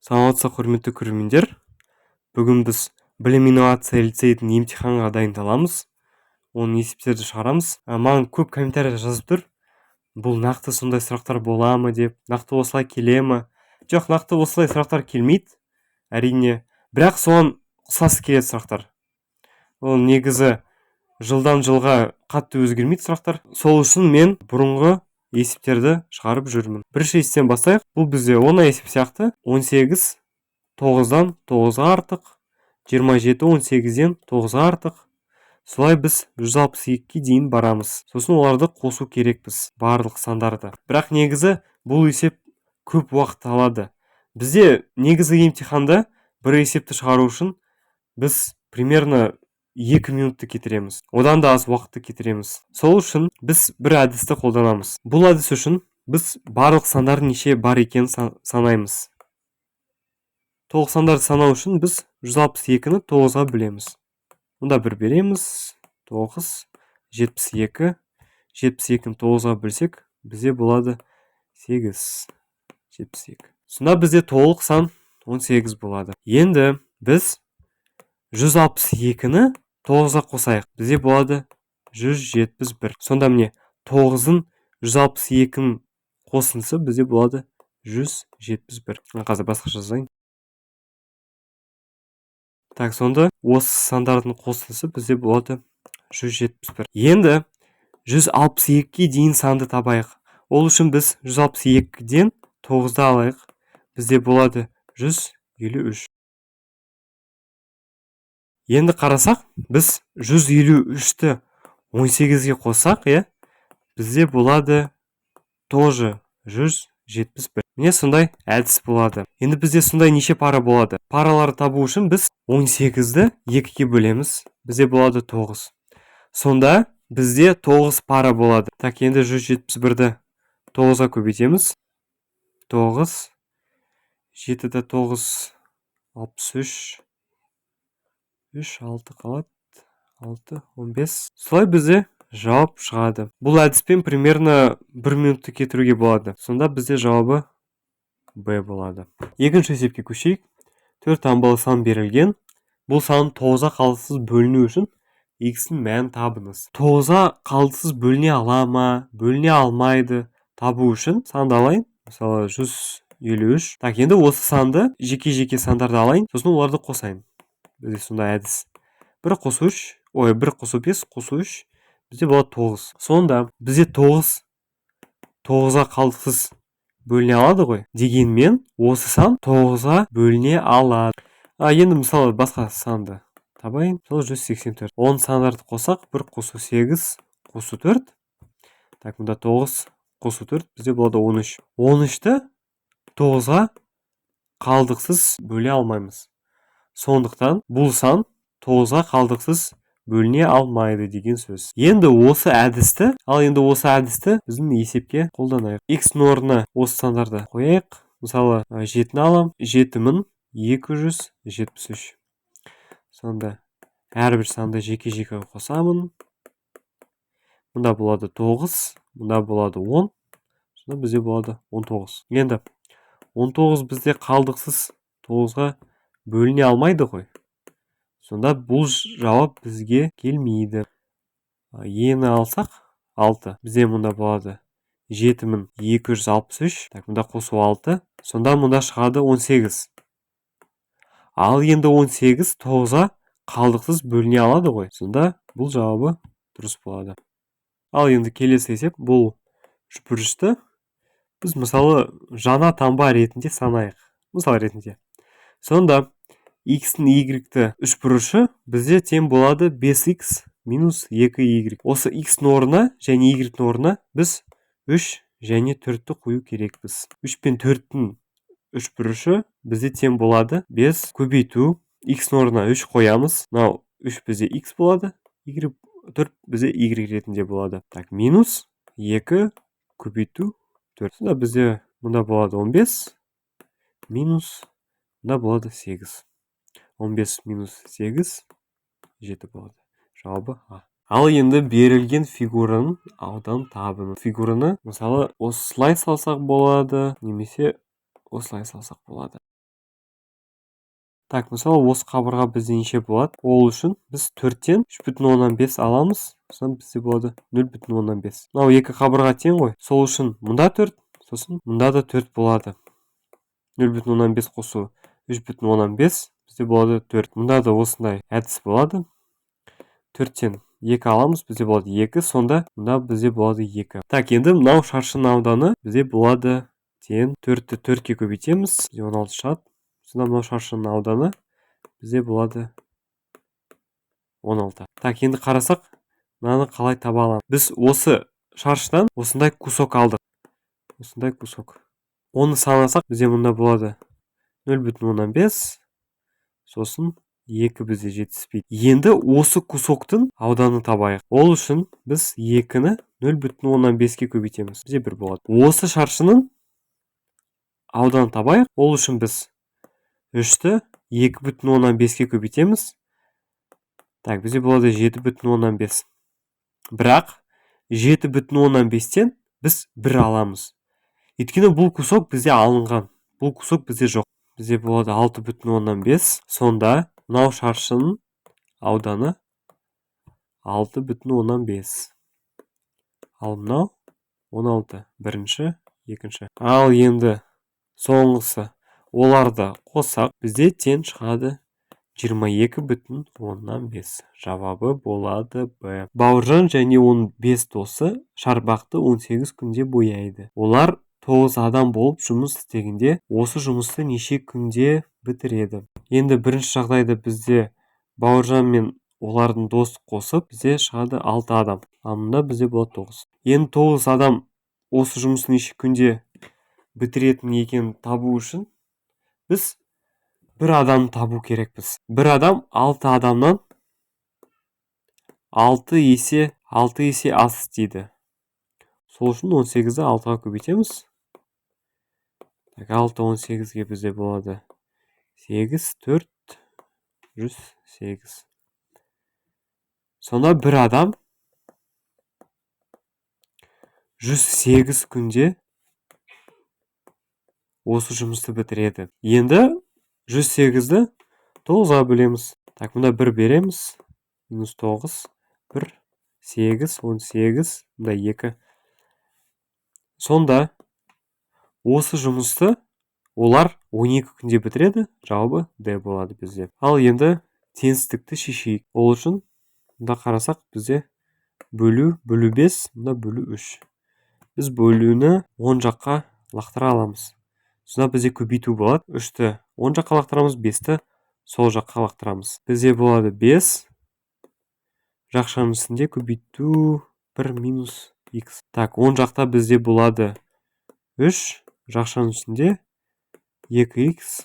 Саламатсыздар, құрметті көрермендер. Бүгін біз білім инновация лицейдің емтиханға дайындаламыз. Оның есептерді шығарамыз. Маған көп комментарий жазып тұр. Бұл нақты сондай сұрақтар бола ма деп, нақты осылай келе ме? Жоқ, нақты осылай сұрақтар келмейді. Әрине, бірақ соған ұқсас келеді сұрақтар. Ол негізі жылдан жылға қатты өзгермейді сұрақтар. Сол үшін мен бұрынғы есептерді шығарып жүрмін. Бірінші есептен бастайық. Бұл бізде оңай есеп сияқты. 18 9-дан 9-ға артық, 27 18-ден 9-ға артық. Солай біз 162-ге дейін барамыз. Сосын оларды қосу керекпіз, барлық сандарды. Бірақ негізі бұл есеп көп уақыт алады. Бізде негізі емтиханда бір есепті шығару үшін біз примерно 2 минутты кетіреміз. Одан да аз уақытты кетіреміз. Сол үшін біз бір әдісті қолданамыз. Бұл әдіс үшін біз барлық сандардың неше бар екенін санаймыз. Толық сандарды санау үшін біз 162-ні 9-ға бөлеміз. Мұнда бір береміз. 9, 72. 72-ні 9-ға бөлсек, бізде болады 8, 72. Сонда бізде толық сан 18 болады. Енді біз 162-ні 9-ға қосайық. Бізде болады 171. Сонда міне 9-ын 162-ні қосынсы бізде болады 171. Қазір басқа жазайын. Так, сонда осы сандардың қосылысы бізде болады 171. Енді 162-ге дейін санды табайық. Ол үшін біз 162-ден 9-ды алайық. Бізде болады 153. Енді қарасақ, біз 153-ті 18-ге қоссақ, бізде болады тоже 171. Міне сондай әдіс болады. Енді бізде сондай неше пара болады? Параларды табу үшін біз 18-ді 2-ге бөлеміз. Бізде болады 9. Сонда бізде 9 пара болады. Так, енді 171-ді 9-ға көбейтеміз. 9, 7-ді 9, 63, 3, 6 қалады. 6, 15. Солай бізде жауап шығады. Бұл әдіспен примерно 1 минутты кетіруге болады. Сонда бізде жауабы Б болады. Екінші есепке көшейік. 4 таңбалы сан берілген. Бұл сан 9-ға қалдықсыз бөліну үшін x-ін мәнін табыңыз. 9-ға қалдықсыз бөліне ала ма, бөліне алмайды табу үшін санды алайын. Мысалы 153. Так, енді осы санды жеке-жеке сандарды алайын, сосын оларды қосайын. Бізде сондай әдіс. 1 қосу 3, 1 қосу 5, қосу 3, бізде болады 9. Сонда бізде 9-ға қалдықсыз бөліне алады ғой. Дегенмен осы сан 9-ға бөліне алады. Енді мысалы басқа санды табайын. 184. 10 сандарды қосақ, 1 қосу 8, қосу 4. Так, мұнда 9 қосу 4, бізде болады 13. 13-ті 9-ға қалдықсыз бөле алмаймыз. Сондықтан бұл сан 9-ға қалдықсыз бөліне алмайды деген сөз. Енді осы әдісті біздің есепке қолданайық. X-ның орнына осы сандарды қояйық. Мысалы 7-ні алам, 7273. Сонда әрбір санды жеке-жеке қосамын. Мұнда болады 9, мұнда болады 10. Сонда бізде болады 19. Енді 19 бізде қалдықсыз 9-ға бөліне алмайды ғой. Сонда бұл жауап бізге келмейді. Ені алсақ 6. Бізде мұнда болады 7263. Так, мұнда қосу 6. Сонда мұнда шығады 18. Ал енді 18 9-ға қалдықсыз бөліне алады ғой. Сонда бұл жауабы дұрыс болады. Ал енді келесі есеп, бұл үшбұрышты біз мысалы жаңа таңба ретінде санайық. Мысал ретінде. Сонда x-ін y-ті үшбұрышы бізде тең болады 5x минус 2y. Осы x-ның орнына және y-дің орнына біз 3 және 4-ті қою керекпіз. 3 пен 4-дің үшбұрышы бізде тең болады 5 көбейту. X-ның орнына 3 қоямыз. Мынау 3 бізде x болады, 4 бізде y ретінде болады. Так, минус 2 көбейту 4. Сонда бізде мұнда болады 15 минус мұнда болады 8. 15 минус 8 7 болады. Жауабы А. Ал енді берілген фигураның аудан табыны. Фигураны мысалы осылай салсақ болады, немесе осылай салсақ болады. Так, мысалы осы қабырға бізде неше болады? Ол үшін біз 4-тен 3,5 аламыз. Сосын бізде болады 0,5. Мынау екі қабырға тең ғой. Сол үшін мұнда 4, сосын мұнда да 4 болады. 0,5 қосу 3,5 бізде болады 4. Мұнда да осындай әдіс болады. 4-тен 2 аламыз, бізде болады 2, сонда мұнда бізде болады 2. Так, енді мынау шаршының ауданы бізде болады тең 4-ті 4-ке көбейтеміз, бізде 16 шығады. Сонда мынау шаршының ауданы бізде болады 16. Так, енді қарасақ, мынаны қалай таба аламыз? Біз осы шаршыдан осындай кусок алдық. Осындай кусок. Оны санасақ, бізде мұнда болады 0,5, сосын 2 бізде жетіспейді. Енді осы кусоктың ауданы табайық. Ол үшін біз 2-ні 0,5-ке көбейтеміз. Бізде 1 болады. Осы шаршының ауданы табайық. Ол үшін біз 3-ті 2,5-ке көбейтеміз. Так, бізде болады 7,5. Бірақ 7,5-тен біз 1 аламыз. Өйткені бұл кусок бізде алынған. Бұл кусок бізде жоқ. Бізде болады 6,5. Сонда мынау шаршының ауданы 6,5. Ал мынау 16. Бірінші, екінші. Ал енді соңғысы. Оларды қоссақ, бізде тең шығады 22,5. Жауабы болады Б. Бауыржан және оның 5 досы шарбақты 18 күнде бояйды. Олар 9 адам болып жұмыс істегенде, осы жұмысты неше күнде бітіреді? Енді бірінші жағдайда бізде Бауыржан мен олардың дос қосып, бізде шығады 6 адам. Ал мұнда бізде болады 9. Енді 9 адам осы жұмысты неше күнде бітіретін екенін табу үшін біз бір адамды табу керекпіз. Бір адам 6 адамнан 6 есе аз істейді. Сол үшін 18-ді 6-ға көбейтеміз. 6 18-ге бізде болады 8, 4, 108. Сонда бір адам 108 күнде осы жұмысты бітіреді. Енді 108-ді 9-ға бөлеміз. Так, мұнда 1 береміз. Минус 9, 1, 8, 18, мұнда 2. Сонда осы жұмысты олар 12 күнде бітіреді. Жауабы Д болады бізде. Ал енді теңсіздікті шешейік. Ол үшін мұнда қарасақ, бізде бөлу 5, мұнда бөлу 3. Біз бөлуні 10 жаққа лақтыра аламыз. Сонда бізде көбейту болады. 3-ті 10 жаққа лақтырамыз, 5-ті сол жаққа лақтырамыз. Бізде болады 5. Жақшаның үстінде көбейту 1 минус x. Так, 10 жақта бізде болады 3. Жақшаның үстінде 2x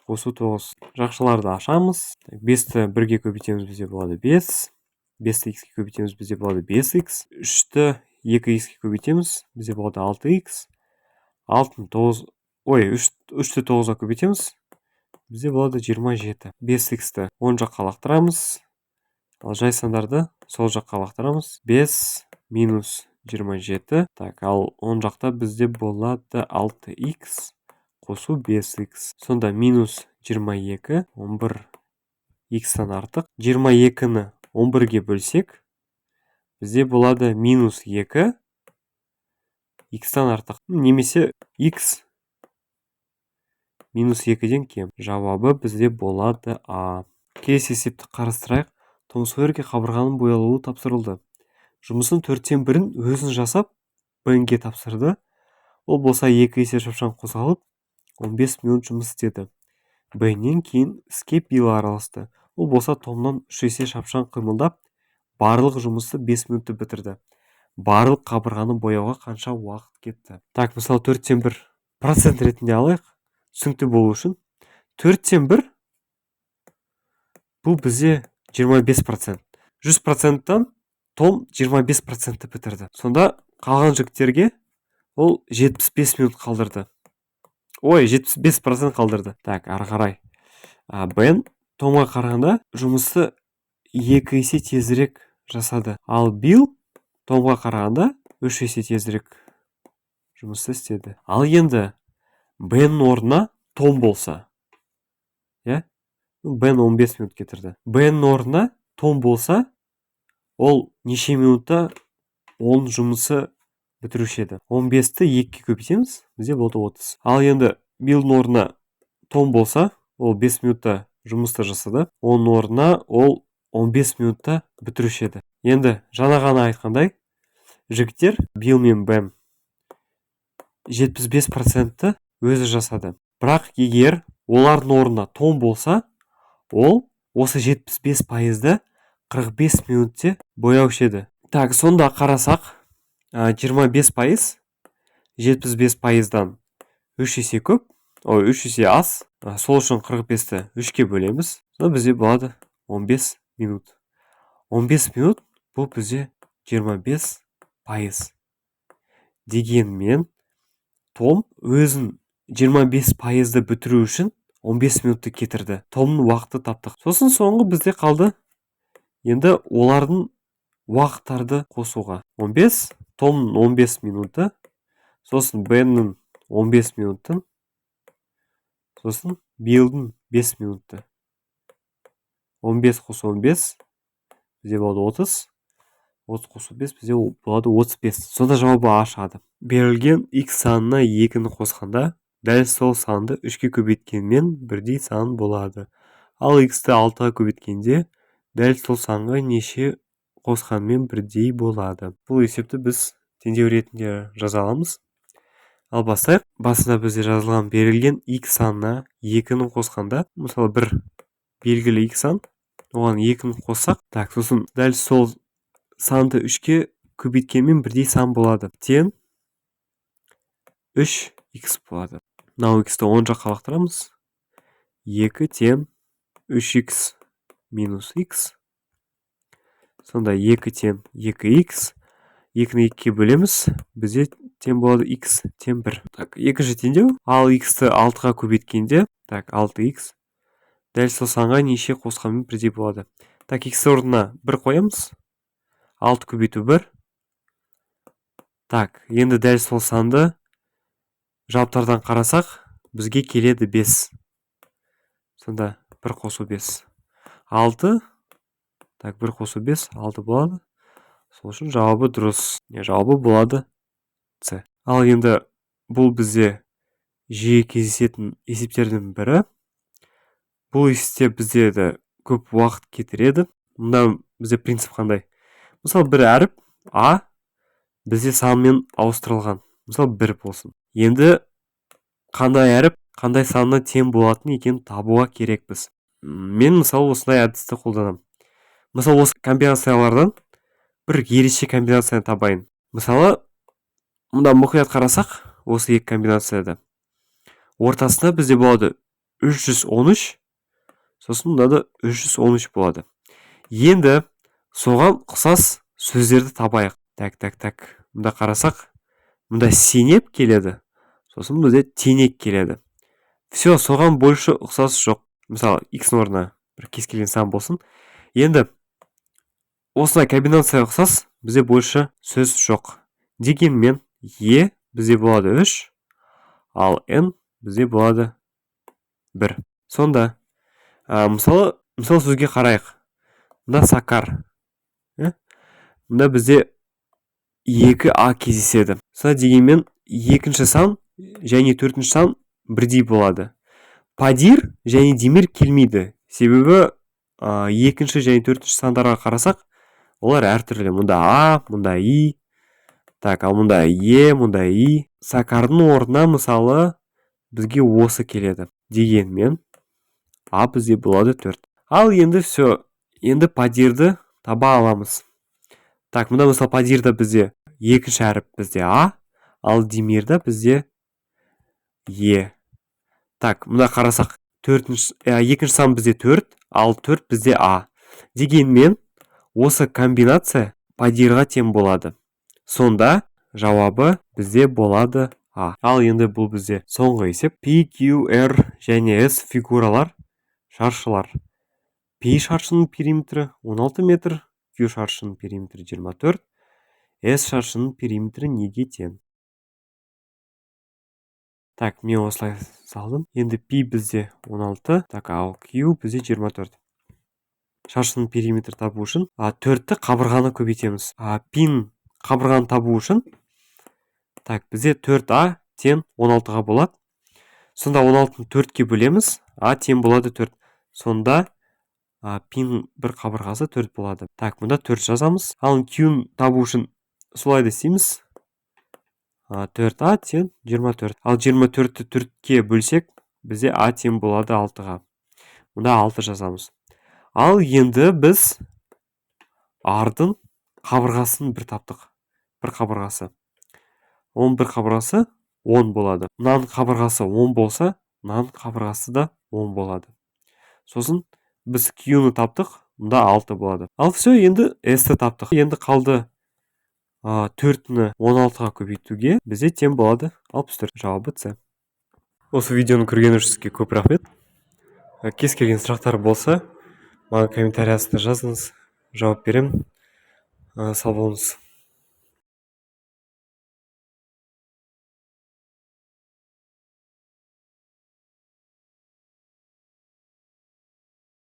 қосу 9. Жақшаларды ашамыз. 5-ті 1-ге көбейтеміз, бізде болады 5. 5-ті x-ке көбейтеміз, бізде болады 5x. 3-ті 2x-ке көбейтеміз, бізде болады 6x. 3-ті 9-ға көбейтеміз, бізде болады 27. 5x-ті 10 жаққа лақтырамыз. Ал жай сандарды сол жаққа лақтырамыз. 5 минус 27. Так, ал 10 жақта бізде болады 6x қосу 5x. Сонда минус 22, 11 x-тан артық. 22-ні 11-ге бөлсек, бізде болады минус 2 x-тан артық. Немесе x минус 2-ден кем. Жауабы бізде болады А. Келесі есепті қарастырайық. Том Сойерге қабырғаның боялуы тапсырылды. Жұмысын 4-тен 1-ін өзін жасап, Бенге тапсырды. Ол болса 2 есе шапшаң қозғалып, 15 минут жұмыс істеді. Беннен кейін іске Билл араласты. Ол болса Томнан 3 есе шапшаң қимылдап, барлық жұмысты 5 минутты бітірді. Барлық қабырғаны бояуға қанша уақыт кетті? Так, мысалы 4-тен 1 процент ретінде алайық. Түсінікті болу үшін 4-тен 1 бұл бізде 25%. 100%-тан Том 25%-ті бітірді. Сонда қалған жігіттерге ол 75 минут қалдырды. 75% қалдырды. Так, ары қарай. Бен Томға қарағанда жұмысты 2 есе тезірек жасады. Ал Билл Томға қарағанда 3 есе тезірек жұмысты істеді. Ал енді Беннің орнына Том болса, бен 15 минут кетірді. Беннің орнына том болса, ол неше минутта оның жұмысы бітіруші еді. 15-ті 2-ге көбейтеміз, бізде болды 30. Ал енді Биллдің орнына том болса, ол 5 минутта жұмысты жасады. Оның орнына ол 15 минутта бітіруші еді. Енді жаңа ғана айтқандай, жігіттер Билл мен Бен 75%-ті өзі жасады. Бірақ егер олардың орнына том болса, ол осы 75%-ді 45 минутте бояушы еді. Так, сонда қарасақ, 25% 75%-дан 3 есе көп, 3 есе аз. Сол үшін 45-ті 3-ке бөлеміз. Сонда бізде болады 15 минут. 15 минут бұл бізде 25%. Дегенмен, том өзін 25%-ды бітіру үшін 15 минутты кетірді. Томның уақыты таптық. Сосын соңғы бізде қалды. Енді олардың уақыттарды қосуға. 15, томның 15 минуты, сосын Беннің 15 минуттың, сосын Биллдің 5 минутты. 15 қосу 15, бізде болады 30. 30 қосу 5, бізде болады 35. Сонда жауабы А шығады. Берілген x санына 2-ні қосқанда, дәл сол санды 3-ке көбейткенмен бірдей сан болады. Ал x-ті 6-ға көбейткенде, дәл сол санға неше қосқанмен бірдей болады. Бұл есепті біз теңдеу ретінде жаза аламыз. Ал бастайық. Басында бізде жазылған берілген x санына 2-ні қосқанда, мысалы бір белгілі x сан, оған 2-ні қоссақ, так, сосын дәл сол санды 3-ке көбейткенмен бірдей сан болады. Тен 3x болады. Мынау x-ті 10 жаққа лақтырамыз. 2 тен 3x минус x. Сонда 2 тен 2x. 2-ні 2-ке бөлеміз. Бізде тен болады x тен 1. Так, екінші теңдеу. Ал x-ті 6-ға көбейткенде, так, 6x. Дәл сол санға неше қосқанмен бірдей болады. Так, x орнына 1 қоямыз. 6 көбейту 1. Так, енді дәл сол санды жауаптардан қарасақ, бізге келеді 5. Сонда 1 қосу 5. 6. Так, 1 қосу 5, 6 болады. Сол үшін жауабы дұрыс. Жауабы болады С. Ал енді бұл бізде жиі кездесетін есептердің бірі. Бұл есепте бізде де көп уақыт кетіреді. Мұнда бізде принцип қандай? Мысалы, бір әріп А бізде санмен ауыстырылған. Мысалы, 1 болсын. Енді қандай әріп, қандай санына тең болатын екен табуға керекпіз. Мен мысалы осындай әдісті қолданамын. Мысалы, осы комбинациялардан бір ерекше комбинацияны табайын. Мысалы, мұнда мұқият қарасақ, осы екі комбинацияда ортасында бізде болады 313, сосын мұнда да 313 болады. Енді соған ұқсас сөздерді табайық. Так. Мұнда қарасақ, мұнда сенеп келеді, сосын бізде тенек келеді. Все, соған больше ұқсас жоқ. Мысалы, x орнына бір кез келген сан болсын. Енді осындай комбинация ұқсас, бізде больше сөз жоқ. Дегенмен е бізде болады 3, ал n бізде болады 1. Сонда мысалы сөзге қарайық. Мұнда Сакар. Мұнда бізде 2а кездеседі. Сонда дегенмен екінші сан және төртінші сан бірдей болады. Падир және Демир келмейді. Себебі екінші және төртінші сандарға қарасақ, олар әртүрлі. Мұнда А, мұнда И. Так, ал мұнда Е, мұнда И. Сакардың орнына мысалы бізге осы келеді. Дегенмен А бізде болады 4. Ал енді все. Енді падирді таба аламыз. Так, мұнда мысалы падирда бізде екінші әріп бізде А, ал Демирда бізде Е. Так, мұнда қарасақ, екінші сан бізде 4, ал 4 бізде А. Дегенмен осы комбинация падирға тең болады. Сонда жауабы бізде болады А. Ал енді бұл бізде соңғы есеп. P, Q, R және S фигуралар шаршылар. P шаршының периметрі 16 метр, Q шаршының периметрі 24, S шаршының периметрі неге тең? Так, мен осылай салдым. Енді пи бізде 16. Так, ал q бізде 24. Шашының периметр табу үшін 4-ті қабырғаны көбейтеміз. Пин қабырғаны табу үшін так, бізде 4а тең 16-ға болады. Сонда 16-ны 4-ке бөлеміз. А тең болады 4. Сонда пин бір қабырғасы 4 болады. Так, мұнда 4 жазамыз. Ал q-ны табу үшін солай да істейміз. 4а тең 24. Ал 24-ті 4-ке бөлсек, бізде а тең болады 6-ға. Мұнда 6 жазамыз. Ал енді біз ардың қабырғасын бір таптық. Бір қабырғасы. Оның бір қабырғасы 10 болады. Мынаның қабырғасы 10 болса, мынаның қабырғасы да 10 болады. Сосын біз q-ны таптық, мұнда 6 болады. Ал все, енді s-ті таптық. Енді қалды 4-ні 16-ға көбейтуге бізде тең болады 64. Жауабы С. Осы видеоны көргеніңіз үшін сізге көп рахмет. Кез келген сұрақтар болса, маған комментарий астына жазыңыз, жауап беремін. Сау болыңыз.